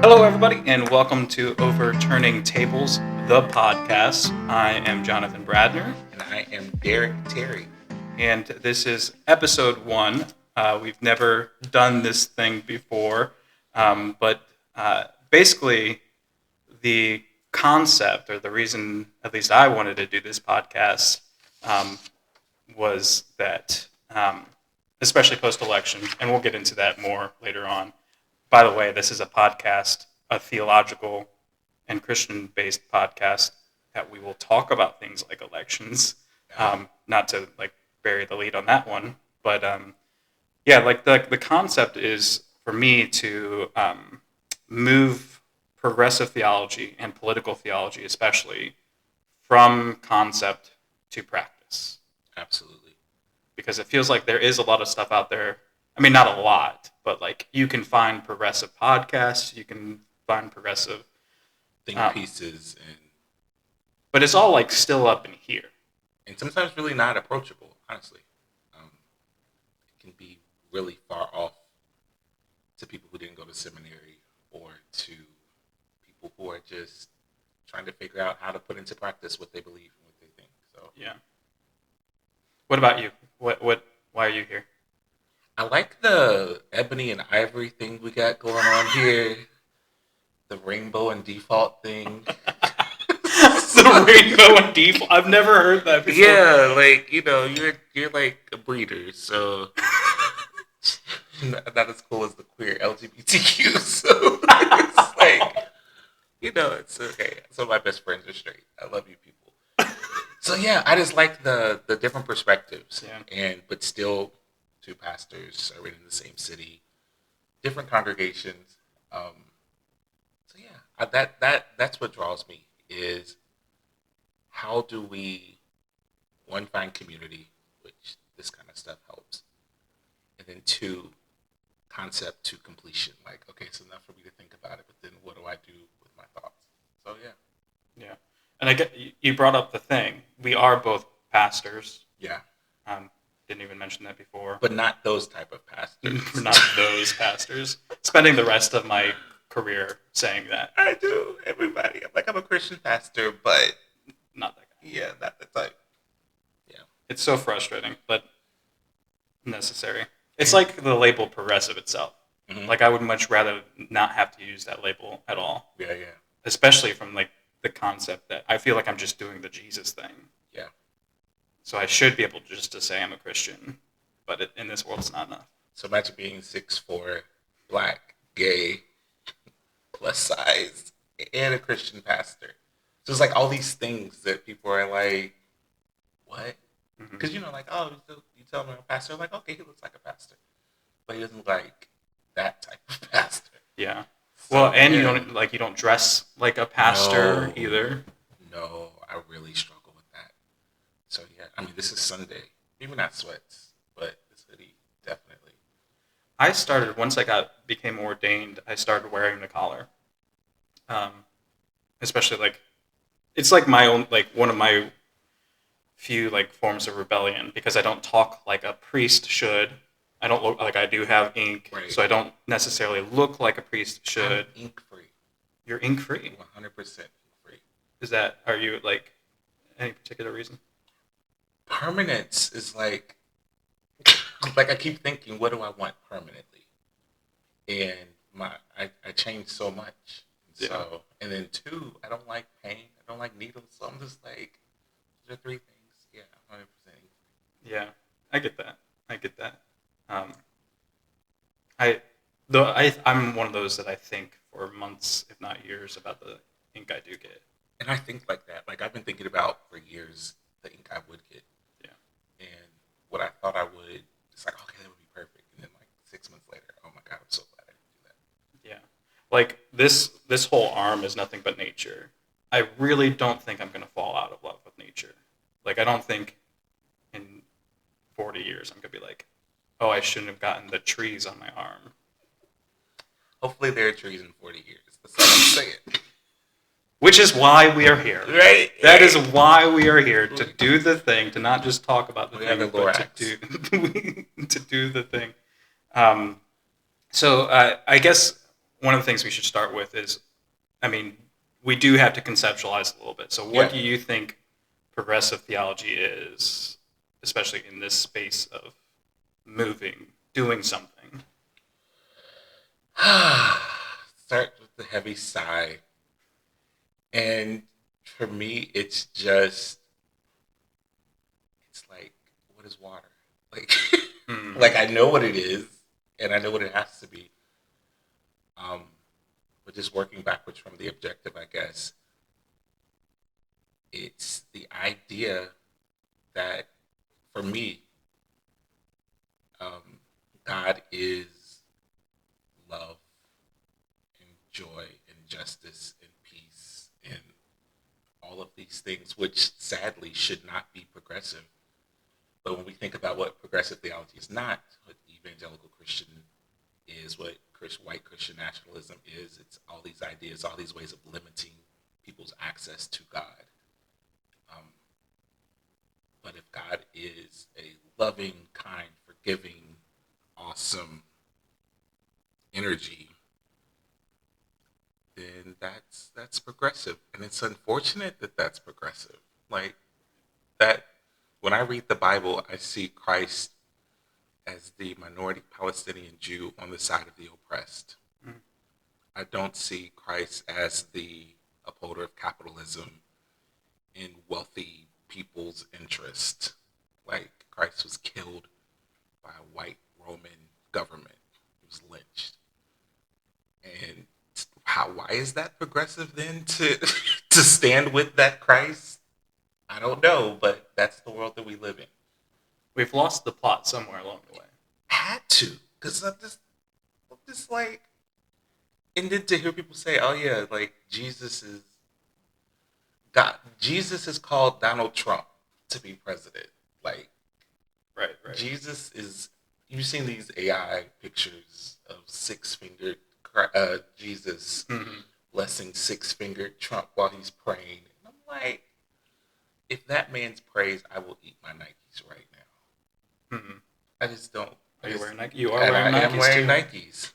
Hello, everybody, and welcome to Overturning Tables, the podcast. I am Jonathan Bradner, And I am Derek Terry. and this is episode 1. We've never done this thing before, but basically, the concept or the reason, at least I wanted to do this podcast, was that, especially post-election, and we'll get into that more later on. By the way, this is a podcast, a theological and Christian-based podcast that we will talk about things like elections. Not to bury the lead on that one, but the concept is for me to move progressive theology and political theology, especially, from concept to practice. Absolutely. Because it feels like there is a lot of stuff out there. I mean, not a lot, but you can find progressive podcasts, you can find progressive think pieces, but it's all still up in here, and sometimes really not approachable. Honestly, it can be really far off to people who didn't go to seminary or to people who are just trying to figure out how to put into practice what they believe and what they think. So yeah. What about you? What? Why are you here? I like the ebony and ivory thing we got going on here. The rainbow and default thing. The rainbow and default. I've never heard that before. Yeah, you're like a breeder, so not as cool as the queer LGBTQ. So it's okay. So my best friends are straight. I love you people. So yeah, I just like the different perspectives, but still two pastors serving in the same city, different congregations. That's what draws me is how do we one find community, which this kind of stuff helps, and then two, concept to completion. Like, okay, it's enough for me to think about it, but then what do I do with my thoughts? So yeah. And I get you brought up the thing. We are both pastors. Yeah. Didn't even mention that before. But not those type of pastors. Not those pastors. Spending the rest of my career saying that. I do. Everybody. I'm a Christian pastor, but not that guy. Yeah, not the type. Yeah. It's so frustrating, but necessary. It's like the label progressive itself. Mm-hmm. I would much rather not have to use that label at all. Yeah. Especially from the concept that I feel like I'm just doing the Jesus thing. Yeah. So I should be able just to say I'm a Christian, but in this world it's not enough. So imagine being 6'4", black, gay, plus size, and a Christian pastor. So it's all these things that people are like, what? Because you tell me I'm a pastor, I'm like, okay, he looks like a pastor, but he doesn't look like that type of pastor. Yeah. So, you don't dress like a pastor either. No, I really struggle with that. So yeah, this is Sunday. Maybe not sweats, but this hoodie definitely. I started once I became ordained. I started wearing the collar. Especially it's my own one of my few forms of rebellion because I don't talk like a priest should. I don't look I do have ink, right. So I don't necessarily look like a priest should. I'm ink free. You're ink free. 100% free. Are you any particular reason? Permanence is I keep thinking, what do I want permanently? And I change so much. So, and then two, I don't like pain. I don't like needles. So I'm just those are three things. Yeah, 100%. Yeah, I get that. I'm one of those that I think for months, if not years, about the ink I do get. And I think like that. I've been thinking about for years the ink I would get. Yeah. And what I thought I would, it's okay, that would be perfect. And then 6 months later, oh my God, I'm so glad I didn't do that. Yeah. This whole arm is nothing but nature. I really don't think I'm going to fall out of love with nature. I don't think in 40 years I'm going to be oh, I shouldn't have gotten the trees on my arm. Hopefully there are trees in 40 years. That's all I'm saying. Which is why we are here. Right. That is why we are here, to do the thing, to not just talk about the thing, but to do the thing. So I guess one of the things we should start with is, I mean, we do have to conceptualize a little bit. So what do you think progressive theology is, especially in this space of moving, doing something? Start with the heavy sigh. And for me, it's like, what is water? Like, like I know what it is, and I know what it has to be. But just working backwards from the objective, I guess, it's the idea that, for me, God is love and joy and justice and peace and all of these things, which sadly should not be progressive. But when we think about what progressive theology is not, what evangelical Christian is, what white Christian nationalism is, it's all these ideas, all these ways of limiting people's access to God. But if God is a loving, kind, forgiving, awesome energy, then that's progressive. And it's unfortunate that that's progressive. Like that, when I read the Bible, I see Christ as the minority Palestinian Jew on the side of the oppressed. I don't see Christ as the upholder of capitalism in wealthy people's interest. Like Christ was killed by a white Roman government. He was lynched. And why is that progressive then to to stand with that Christ? I don't know, but that's the world that we live in. We've lost the plot somewhere along the way. Had to, because I'm just like, and then to hear people say, "Oh yeah, like Jesus is God." Jesus has called Donald Trump to be president. Like, right. Jesus is. You've seen these AI pictures of six-fingered Jesus blessing six-fingered Trump while he's praying. And I'm like, if that man's praise, I will eat my Nikes right now. I just don't. Are you wearing Nikes? You are wearing Nikes. I am wearing Nikes.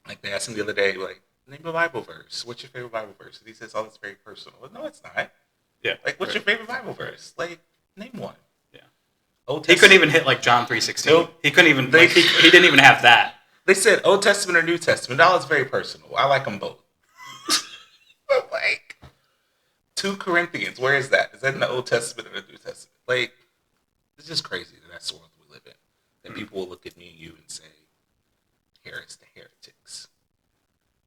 Like they asked him the other day, like, name a Bible verse. What's your favorite Bible verse? And he says, "Oh, it's very personal." Well, no, it's not. Yeah. Like, what's your favorite Bible verse? Like, name one. Yeah. Old he couldn't even hit like John 3:16. Nope. He couldn't even. He didn't even have that. They said Old Testament or New Testament. No, it's very personal. I like them both. But like, 2 Corinthians, where is that? Is that in the Old Testament or the New Testament? Like, it's just crazy that that's the world we live in. That people will look at me and you and say, "Here is the heretics."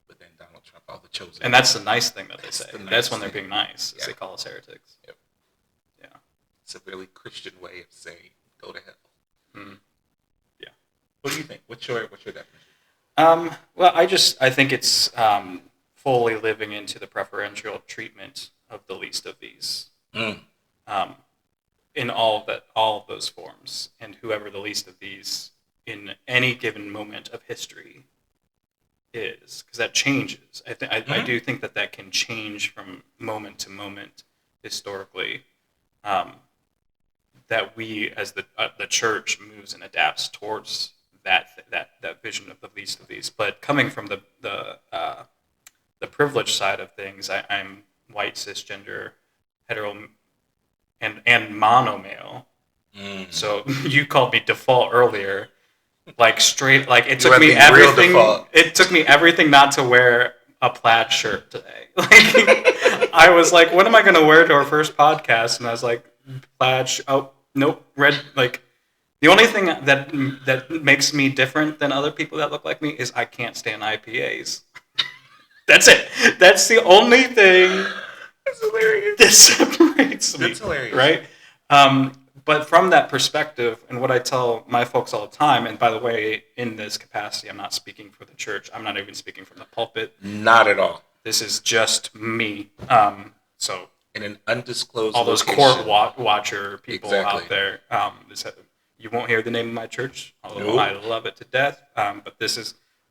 But then Donald Trump, all the chosen. And that's the nice thing that they say. That's when they're being nice. They call us heretics. Yep. Yeah. It's a really Christian way of saying, "Go to hell." Yeah. What do you think? What's your definition? Well, I think it's fully living into the preferential treatment of the least of these, in all of those forms, and whoever the least of these in any given moment of history is, because that changes. I do think that can change from moment to moment historically. That we, as the church, moves and adapts towards that vision of the least of these. But coming from the privileged side of things, I'm white, cisgender, hetero, and mono-male. So you called me default earlier. Like straight, like it took me everything. It took me everything not to wear a plaid shirt today. Like I was like, what am I going to wear to our first podcast? And I was like, plaid. Oh nope, red. Like the only thing that makes me different than other people that look like me is I can't stand IPAs. That's it. That's the only thing. That's hilarious. That separates me. That's hilarious, right? But from that perspective, and what I tell my folks all the time, and by the way, in this capacity, I'm not speaking for the church. I'm not even speaking from the pulpit. Not at all. This is just me. So in an undisclosed all those location. court watcher people out there, you won't hear the name of my church, although I love it to death. But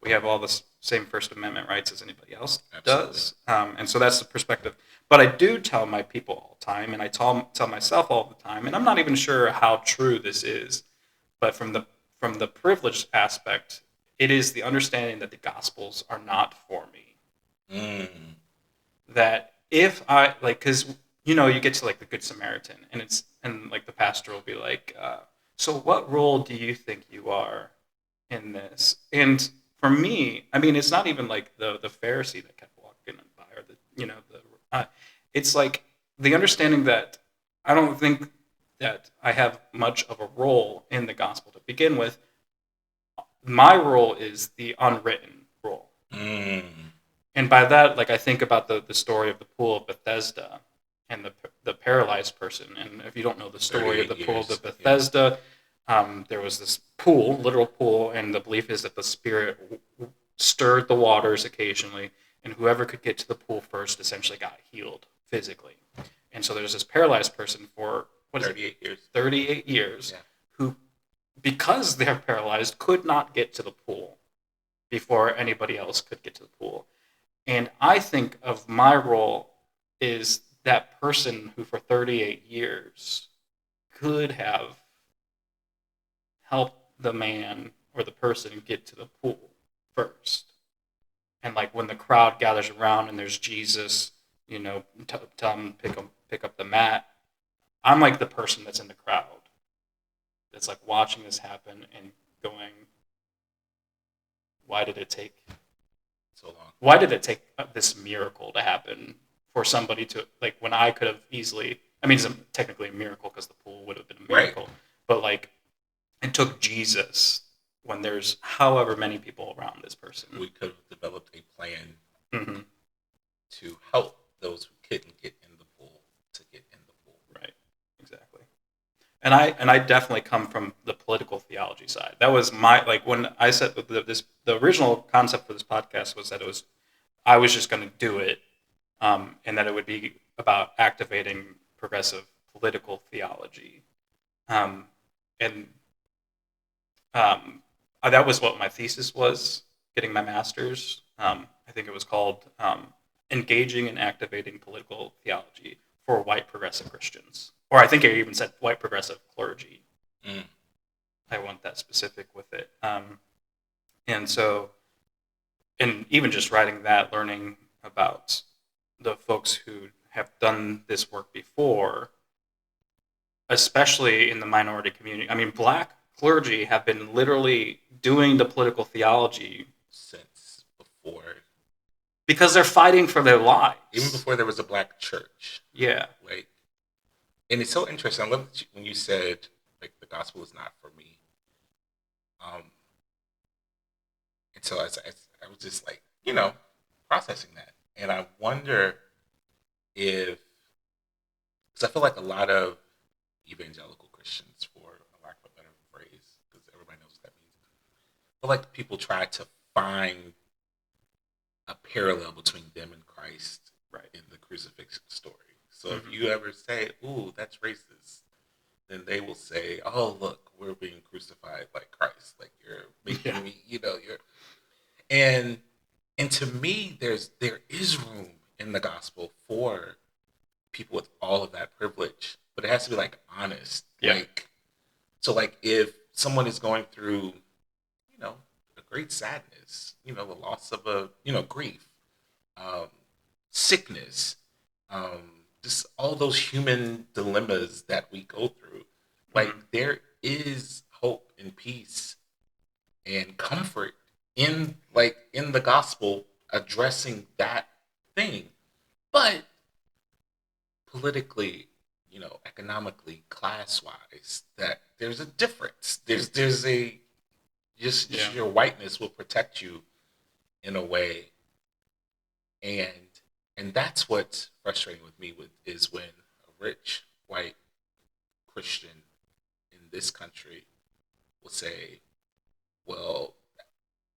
we have all the same First Amendment rights as anybody else does. And so that's the perspective. But I do tell my people all the time, and I tell myself all the time, and I'm not even sure how true this is, but from the privileged aspect, it is the understanding that the Gospels are not for me. Mm. That if I like, because you get to like the Good Samaritan, and like the pastor will be like, so what role do you think you are in this? And for me, I mean, it's not even like the Pharisee that kept walking by, or it's like the understanding that I don't think that I have much of a role in the gospel to begin with. My role is the unwritten role. Mm. And by that, like I think about the story of the pool of Bethesda and the paralyzed person. And if you don't know the story of the 38 pool of the years. Yeah. Bethesda, there was this pool, literal pool, and the belief is that the spirit stirred the waters occasionally, and whoever could get to the pool first essentially got healed physically. And so there's this paralyzed person for 38 years. 38 years, Yeah. who, because they're paralyzed, could not get to the pool before anybody else could get to the pool. And I think of my role is that person who for 38 years could have helped the man or the person get to the pool first. And like when the crowd gathers around and there's Jesus, tell him pick up the mat. I'm like the person that's in the crowd that's like watching this happen and going, why did it take So long. why did it take this miracle to happen for somebody to, like, when I could have easily, I mean, it's technically a miracle because the pool would have been a miracle, Right. but like it took Jesus when there's however many people around this person. We could have developed a plan Mm-hmm. to help those who couldn't get in the pool to get in the pool. Right. Exactly. And I definitely come from the political theology side. That was my, like, when I said the original concept for this podcast was that I was just going to do it, and that it would be about activating progressive political theology, um, and that was what my thesis was. Getting my master's, I think it was called "Engaging and Activating Political Theology for White Progressive Christians," or I think I even said white progressive clergy. Mm. I went that specific with it, and so, and even just writing that, learning about the folks who have done this work before, especially in the minority community. I mean, black clergy have been literally doing the political theology Since before, because they're fighting for their lives. even before there was a black church. Yeah. Like, and it's so interesting. I love when you said like the gospel is not for me. And so I was just like, processing that, and I wonder if, because I feel like a lot of evangelical Christians, for a lack of a better phrase, because everybody knows what that means, I feel like people try to find a parallel between them and Christ, Right. in the crucifixion story. So if you ever say, "Ooh, that's racist," then they will say, "Oh, look, we're being crucified like Christ. Like you're making me, you're." And to me, there is room in the gospel for people with all of that privilege, but it has to be like honest. Yeah. Like, so like if someone is going through, a great sadness, the loss of grief, um, sickness, just all those human dilemmas that we go through. Like there is hope and peace and comfort in the gospel addressing that thing. But politically, economically, class wise, that there's a difference. There's a just Yeah. your whiteness will protect you in a way, and that's what's frustrating with me is when a rich white Christian in this country will say, "Well,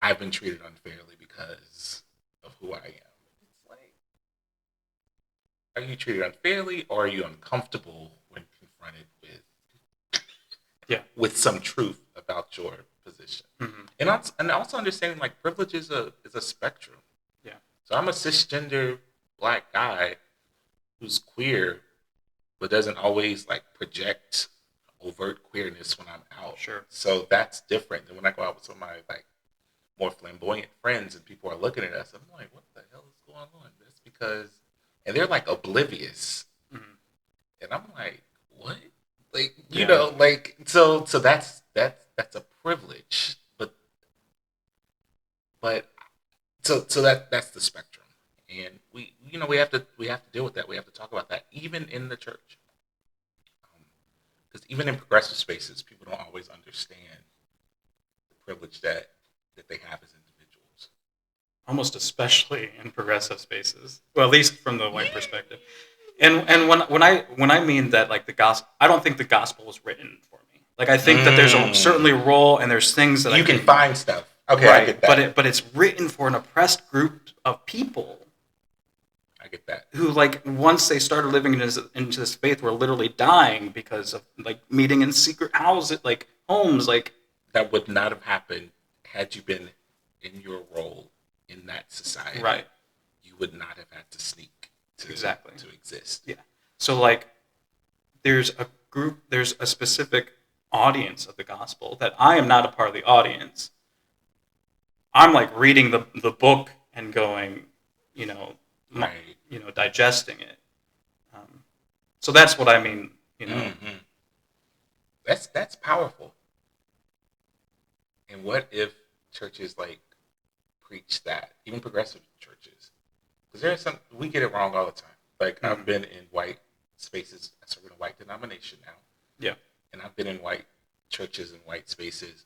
I've been treated unfairly because of who I am." It's like, are you treated unfairly, or are you uncomfortable when confronted with some truth about your position? Mm-hmm. And also understanding like privilege is a spectrum. Yeah. So I'm a cisgender black guy who's queer, but doesn't always like project overt queerness when I'm out. Sure. So that's different than when I go out with some of my like more flamboyant friends and people are looking at us, I'm like, what the hell is going on? That's because, and they're like oblivious. Mhm. And I'm like, what? Like, you Yeah. know, like, so that's a privilege, but so that's the spectrum. And we have to deal with that. We have to talk about that even in the church. Because even in progressive spaces, people don't always understand the privilege that they have as individuals. Almost especially in progressive spaces. Well, at least from the white Yeah. perspective. And when I mean that, like, the gospel, I don't think the gospel was written for me. Like, I think that there's certainly a role and there's things that You can find stuff. Okay, I get right, that. but it's written for an oppressed group of people I get that. who, like, once they started living into this faith, were literally dying because of, like, meeting in secret houses, like homes, like. That would not have happened had you been in your role in that society. Right. You would not have had to sneak Exactly. to exist. Yeah. So, like, there's a specific audience of the gospel that I am not a part of the audience. I'm, like, reading the book and going, Right. digesting it. So that's what I mean. Mm-hmm. That's powerful. And what if churches like preach that, even progressive churches? Because there's some, we get it wrong all the time. Like, Mm-hmm. I've been in white spaces. I serve in a white denomination now. Yeah. And I've been in white churches and white spaces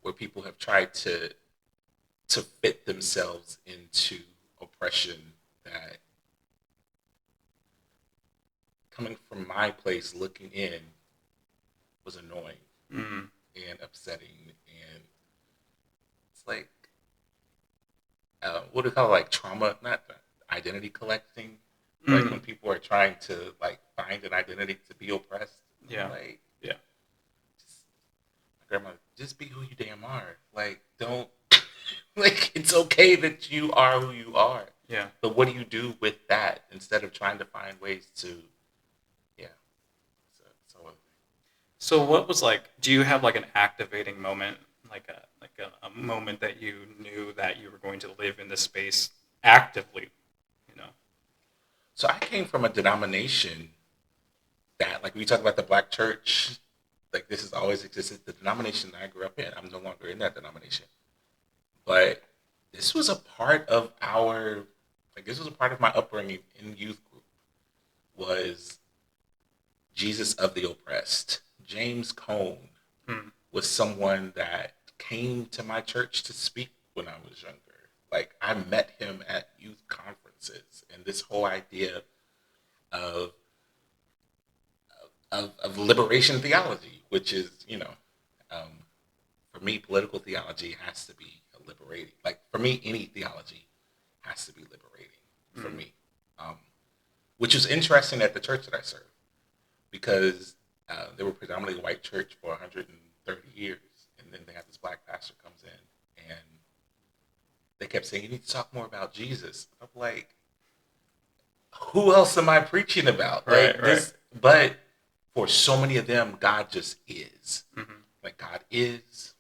where people have tried to fit themselves into oppression that, coming from my place looking in, was annoying and upsetting. And it's like, what do we call it? Like trauma, not identity collecting. Like when people are trying to, like, find an identity to be oppressed. Yeah. Like, yeah. My grandma, just be who you damn are. Like, don't, like, it's okay that you are who you are. Yeah. But what do you do with that instead of trying to find ways to, yeah. So what was, like? Do you have, like, an activating moment, like a moment that you knew that you were going to live in this space actively? So I came from a denomination that, like, we talk about the black church, like, this has always existed. The denomination that I grew up in, I'm no longer in that denomination. But this was a part of this was a part of my upbringing in youth group, was Jesus of the oppressed. James Cone was someone that came to my church to speak when I was younger. Like, I met him at youth conferences, and this whole idea of liberation theology, which is, for me, political theology has to be liberating. Like, for me, any theology has to be liberating for me. Which was interesting at the church that I served, because they were predominantly a white church for 130 years. And then they had this black pastor comes in, and they kept saying, you need to talk more about Jesus. I'm like, who else am I preaching about? Right, Like, this, but for so many of them, God just is. Like, God is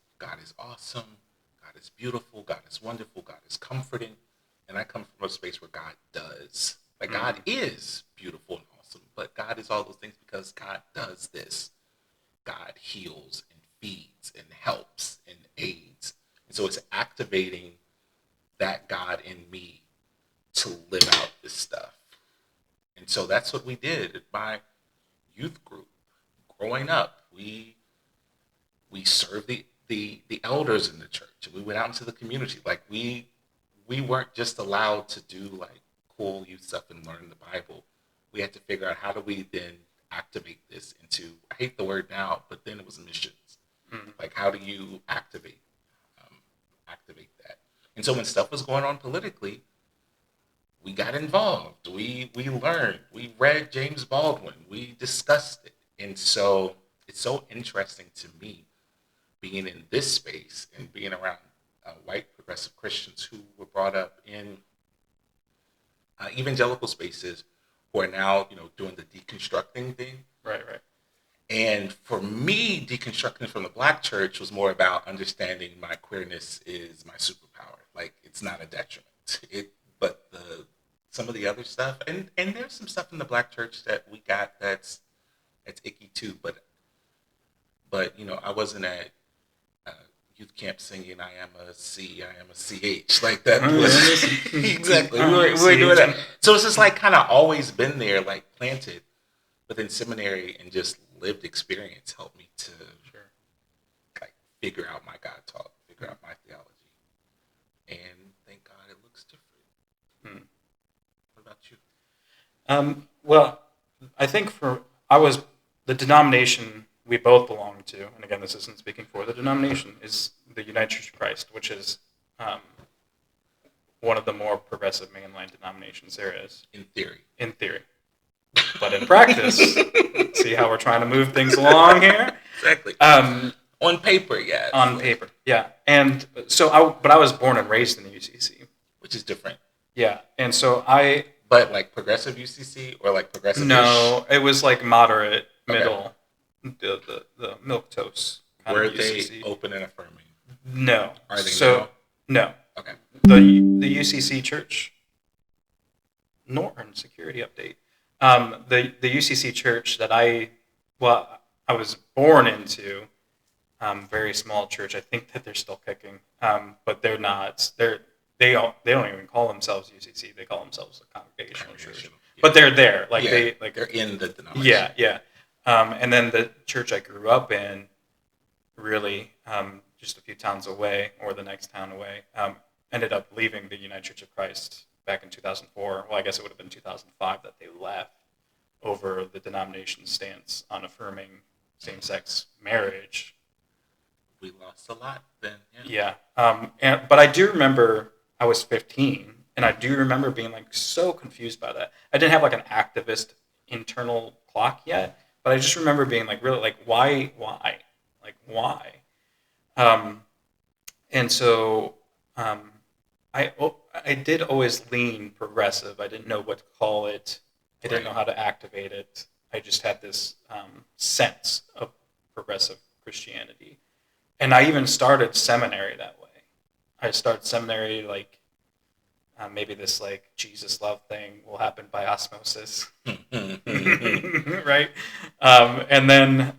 awesome, God is beautiful, God is wonderful, God is comforting. And I come from a space where God does. Like, God is beautiful and awesome, but God is all those things because God does this. God heals and feeds and helps and aids. And so it's activating that God in me to live out this stuff. And so that's what we did at my youth group. Growing up, we served the elders in the church. We went out into the community. Like, we weren't just allowed to do, like, cool youth stuff and learn the Bible. We had to figure out, how do we then activate this into, I hate the word now, but then it was missions. Like, how do you activate that? And so when stuff was going on politically, we got involved. We learned. We read James Baldwin. We discussed it. And so it's so interesting to me being in this space and being around white progressive Christians who were brought up in evangelical spaces, who are now, doing the deconstructing thing. Right. And for me, deconstructing from the Black church was more about understanding my queerness is my superpower. Like, it's not a detriment. But some of the other stuff, and there's some stuff in the Black church that we got that's icky too. But I wasn't at youth camp singing "I am a C, I am a CH" like that. Exactly. We were doing that. So it's just like kind of always been there, like planted. But then seminary and just lived experience helped me to like figure out my God talk, figure out my theology, and thank God it looks different. What about you? Well, I think the denomination we both belong to, and again, this isn't speaking for the denomination, is the United Church of Christ, which is one of the more progressive mainline denominations there is. In theory. In theory. But in practice, see how we're trying to move things along here? Exactly. On paper, yes. On paper, yeah. And so, I was born and raised in the UCC. Which is different. Yeah, and so But like progressive UCC or like progressive? No, it was like moderate, middle, the milquetoast kind Were of UCC. they open and affirming? No. Are they No. Okay. The UCC church, Norton security update. The UCC church that I was born into, very small church. I think that they're still kicking, but they're not. They don't even call themselves UCC. They call themselves a congregational church. Yeah. But they're there, they're in the denomination. Yeah. And then the church I grew up in, really, just a few towns away, or the next town away, ended up leaving the United Church of Christ back in 2004. Well, I guess it would have been 2005 that they left over the denomination's stance on affirming same-sex marriage. We lost a lot then. Yeah. But I do remember I was 15, and I do remember being like so confused by that. I didn't have like an activist internal clock yet, but I just remember being like, really, like, why? Like, why? And so I did always lean progressive. I didn't know what to call it. I didn't know how to activate it. I just had this sense of progressive Christianity. And I even started seminary that way. I started seminary like maybe this like Jesus love thing will happen by osmosis, right? And then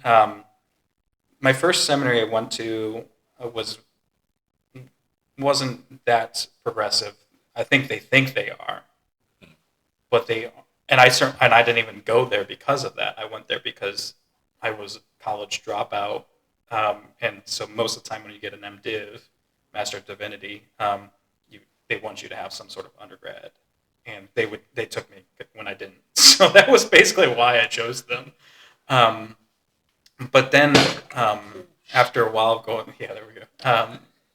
my first seminary I went to wasn't that progressive. I think they are, but they and I didn't even go there because of that. I went there because I was a college dropout. And so most of the time when you get an MDiv, Master of Divinity, they want you to have some sort of undergrad. And they took me when I didn't. So that was basically why I chose them. But then after a while of going,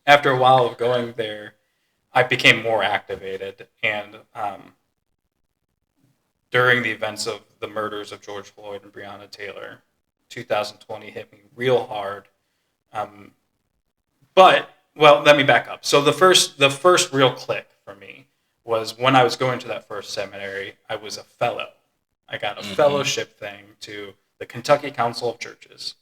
after a while of going there, I became more activated. And during the events of the murders of George Floyd and Breonna Taylor, 2020 hit me real hard. Let me back up. So the first real click for me was when I was going to that first seminary. I was a fellow. I got a fellowship thing to the Kentucky Council of Churches.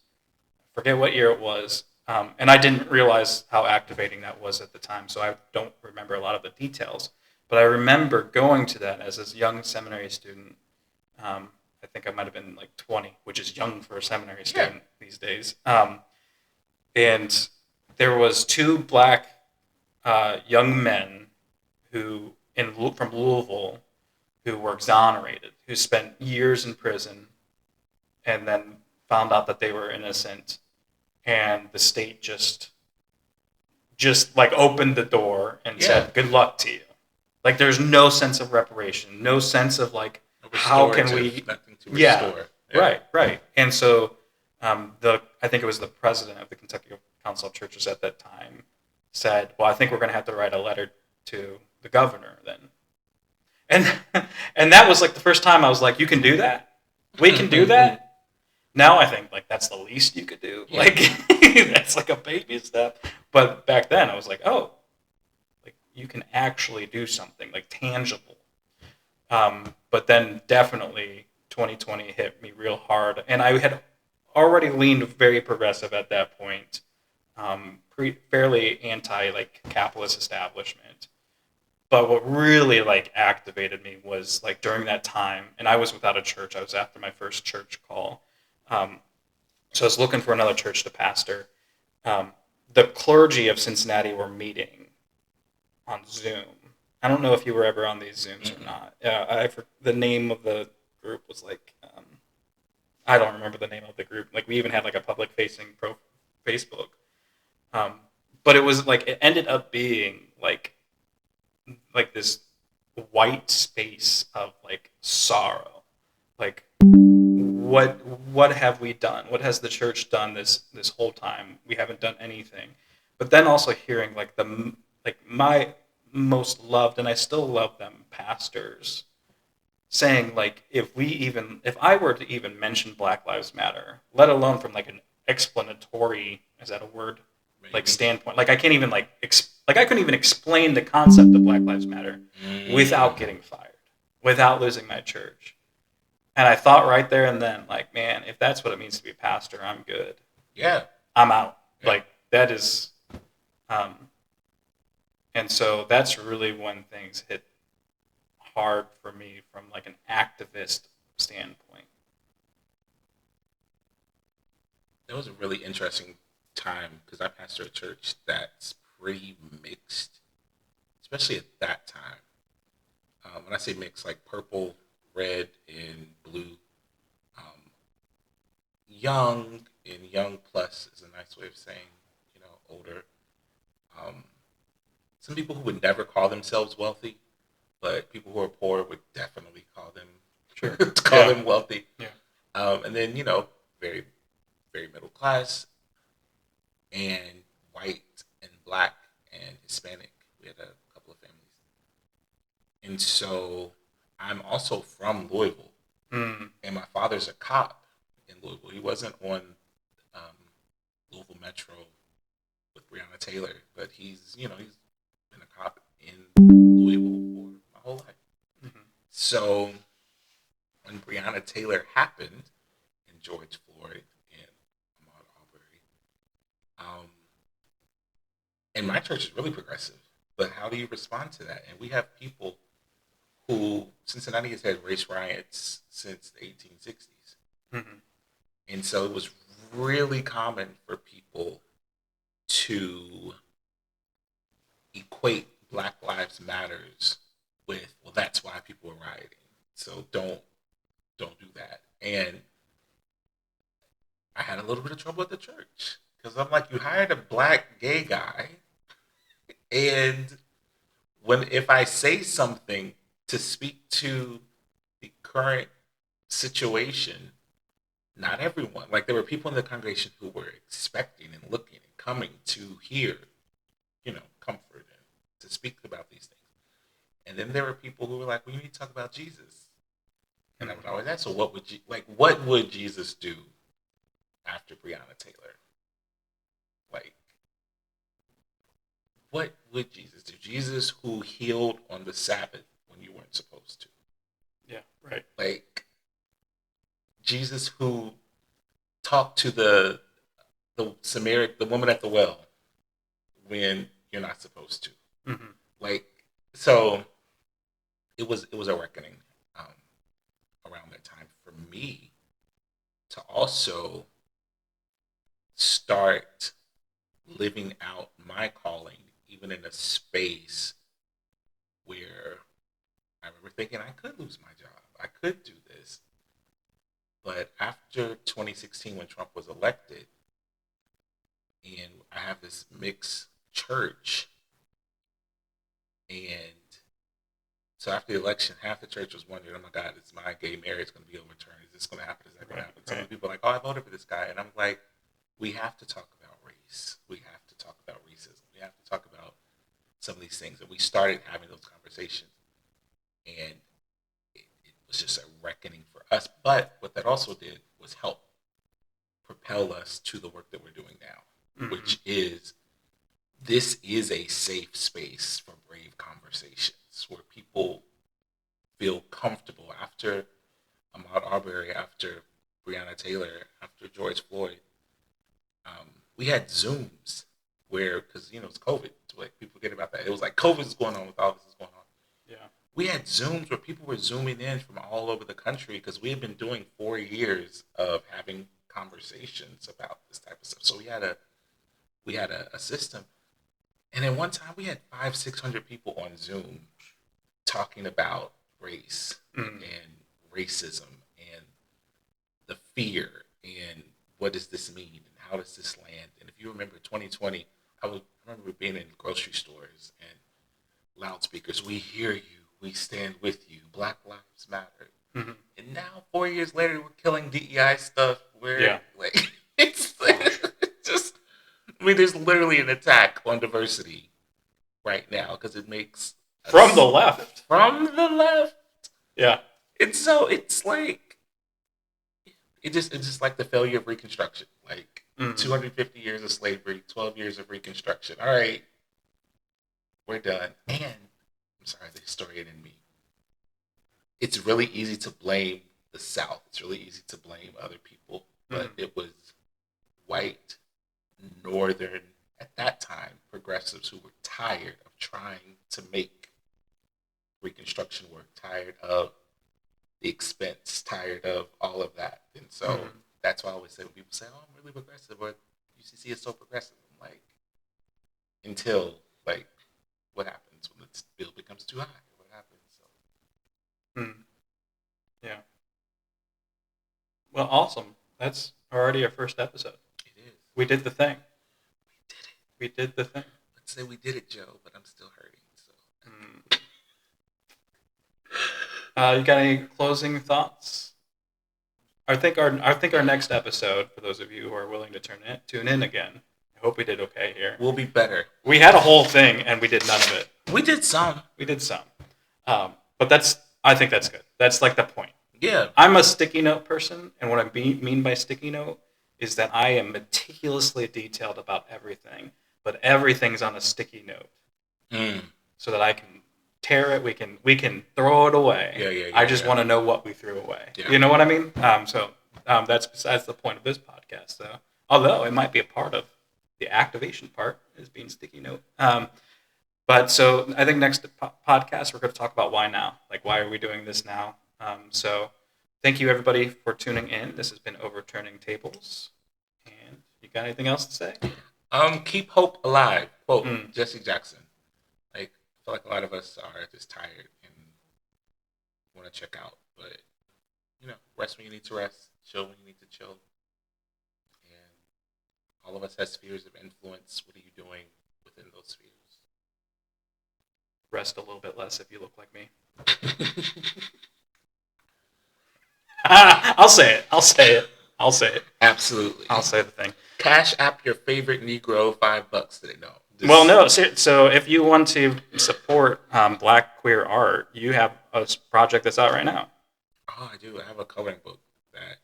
Forget what year it was. And I didn't realize how activating that was at the time, so I don't remember a lot of the details. But I remember going to that as a young seminary student. I think I might have been like 20, which is young for a seminary student these days. And there was two black young men from Louisville who were exonerated, who spent years in prison, and then found out that they were innocent, and the state just like opened the door and said, "Good luck to you." Like, there's no sense of reparation, no sense of like, how can we? Right. And so, I think it was the president of the Kentucky Council of Churches at that time said, "Well, I think we're going to have to write a letter to the governor then." And that was like the first time I was like, "You can do that? We can do that?" Now I think like that's the least you could do. Yeah. Like that's like a baby step. But back then I was like, oh, like you can actually do something like tangible. But then definitely 2020 hit me real hard, and I had already leaned very progressive at that point, fairly anti like capitalist establishment. But what really like activated me was like during that time, and I was without a church. I was after my first church call, um, so I was looking for another church to pastor. Um, the clergy of Cincinnati were meeting on Zoom. I don't know if you were ever on these Zooms or Mm-mm. not. The name of the group was like I don't remember the name of the group. Like we even had like a public facing Facebook, um, but it was like it ended up being like this white space of like sorrow. Like what have we done? What has the church done this whole time? We haven't done anything. But then also hearing like my most loved, and I still love them, pastors saying like if I were to even mention Black Lives Matter, let alone from like an explanatory, is that a word, like Maybe. standpoint, like I can't even like I couldn't even explain the concept of Black Lives Matter without Mm. getting fired, without losing my church. And I thought right there and then, like, man, if that's what it means to be a pastor, I'm good. Yeah. I'm out. Yeah. Like that is, um, and so that's really when things hit hard for me from like an activist standpoint. That was a really interesting time because I pastor a church that's pretty mixed, especially at that time. When I say mixed, like purple, red, and blue. Um, young and young plus is a nice way of saying, older. Um, some people who would never call themselves wealthy, but people who are poor would definitely call them Sure. call Yeah. them wealthy. Yeah. And then very very middle class and white and black and Hispanic. We had a couple of families, and so I'm also from Louisville, Mm. and my father's a cop in Louisville. He wasn't on um, Louisville Metro with Breonna Taylor, but he's been a cop in Louisville for my whole life. Mm-hmm. So when Breonna Taylor happened and George Floyd and Ahmaud Arbery, um, and my church is really progressive, but how do you respond to that? And we have people who Cincinnati has had race riots since the 1860s, Mm-hmm. and so it was really common for people to equate Black Lives Matters with, well, that's why people are rioting. So don't do that. And I had a little bit of trouble at the church because I'm like, you hired a black gay guy, and when if I say something to speak to the current situation, not everyone, like there were people in the congregation who were expecting and looking and coming to hear, comfort and to speak about these things. And then there were people who were like, well, you need to talk about Jesus. And I would always ask, so what would Jesus do after Breonna Taylor? Like, what would Jesus do? Jesus who healed on the Sabbath when you weren't supposed to. Yeah. Right. Like, Jesus who talked to the woman at the well when you're not supposed to. Mm-hmm. Like, so it was a reckoning around that time for me to also start living out my calling, even in a space where I remember thinking I could lose my job, I could do this. But after 2016, when Trump was elected, and I have this mixed church, and so after the election, half the church was wondering, oh my God, is my gay marriage going to be overturned? Is this going to happen? Is that going to happen? Some of the people are like, oh, I voted for this guy. And I'm like, we have to talk about race. We have to talk about racism. We have to talk about some of these things. And we started having those conversations. And it was just a reckoning for us. But what that also did was help propel us to the work that we're doing now, Mm-hmm. which is this is a safe space for brave conversations where people feel comfortable after Ahmaud Arbery, after Breonna Taylor, after George Floyd, we had Zooms where, because it's COVID, so like people forget about that. It was like COVID is going on with all this is going on. Yeah. We had Zooms where people were zooming in from all over the country because we had been doing 4 years of having conversations about this type of stuff. So we had a system, and at one time we had 500-600 people on Zoom talking about race and racism and the fear and what does this mean and how does this land. And if you remember 2020, I remember being in grocery stores and loudspeakers, we hear you, we stand with you, Black Lives Matter. Mm-hmm. And now 4 years later, we're killing DEI stuff where like it's just, I mean, there's literally an attack on diversity right now because it makes from the left. Yeah. It's like it's just like the failure of Reconstruction. Like 250 years of slavery, 12 years of Reconstruction. All right, we're done. And I'm sorry, the historian in me. It's really easy to blame the South. It's really easy to blame other people, but it was white, northern, at that time, progressives who were tired of trying to make Reconstruction work, tired of the expense, tired of all of that. And so that's why I always say when people say, oh, I'm really progressive, or UCC is so progressive, I'm like, until, like, what happens when the bill becomes too high? What happens? So. Yeah. Well, awesome. That's already our first episode. It is. We did the thing. We did the thing. Let's say we did it, Joe, but I'm still hurting. So. You got any closing thoughts? I think our next episode, for those of you who are willing to tune in again, I hope we did okay here. We'll be better. We had a whole thing and we did none of it. We did some. But I think that's good. That's like the point. Yeah. I'm a sticky note person, and what I mean by sticky note is that I am meticulously detailed about everything, but everything's on a sticky note, so that I can tear it. We can throw it away. I just want to know what we threw away. Yeah. You know what I mean? That's besides the point of this podcast, though. Although it might be a part of the activation part is being sticky note. But so I think next podcast we're going to talk about why now. Like, why are we doing this now? So thank you, everybody, for tuning in. This has been Overturning Tables. And you got anything else to say? Keep hope alive. Quote, Jesse Jackson. Like, I feel like a lot of us are just tired and want to check out. But, rest when you need to rest. Chill when you need to chill. And all of us have spheres of influence. What are you doing within those spheres? Rest a little bit less if you look like me. I'll say it. Absolutely. I'll say the thing. Cash app your favorite Negro $5 today. No. Well, no. So if you want to support Black queer art, you have a project that's out right now. Oh, I do. I have a coloring book that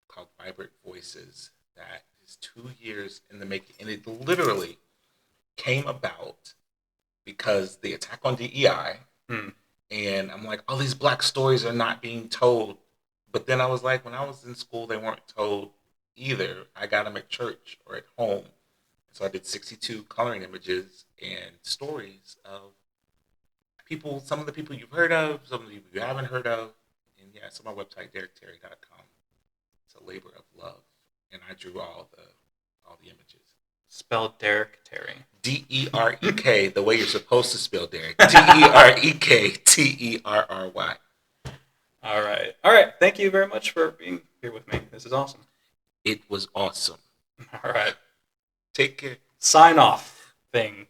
called Vibrant Voices that is 2 years in the making, and it literally came about because the attack on DEI, and I'm like, all these Black stories are not being told. But then I was like, when I was in school, they weren't told either. I got them at church or at home. So I did 62 coloring images and stories of people, some of the people you've heard of, some of the people you haven't heard of. And yeah, it's on my website, derekterry.com. It's a labor of love. And I drew all the images. Spelled Derek Terry. D-E-R-E-K, the way you're supposed to spell Derek. Derek-Terry. All right. Thank you very much for being here with me. This is awesome. It was awesome. All right. Take care. Sign off thing.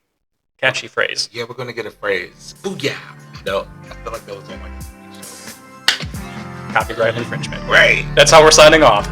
Catchy phrase. Yeah, we're going to get a phrase. Booyah. No, I feel like that was on like a TV show. Copyright infringement. Right. That's how we're signing off.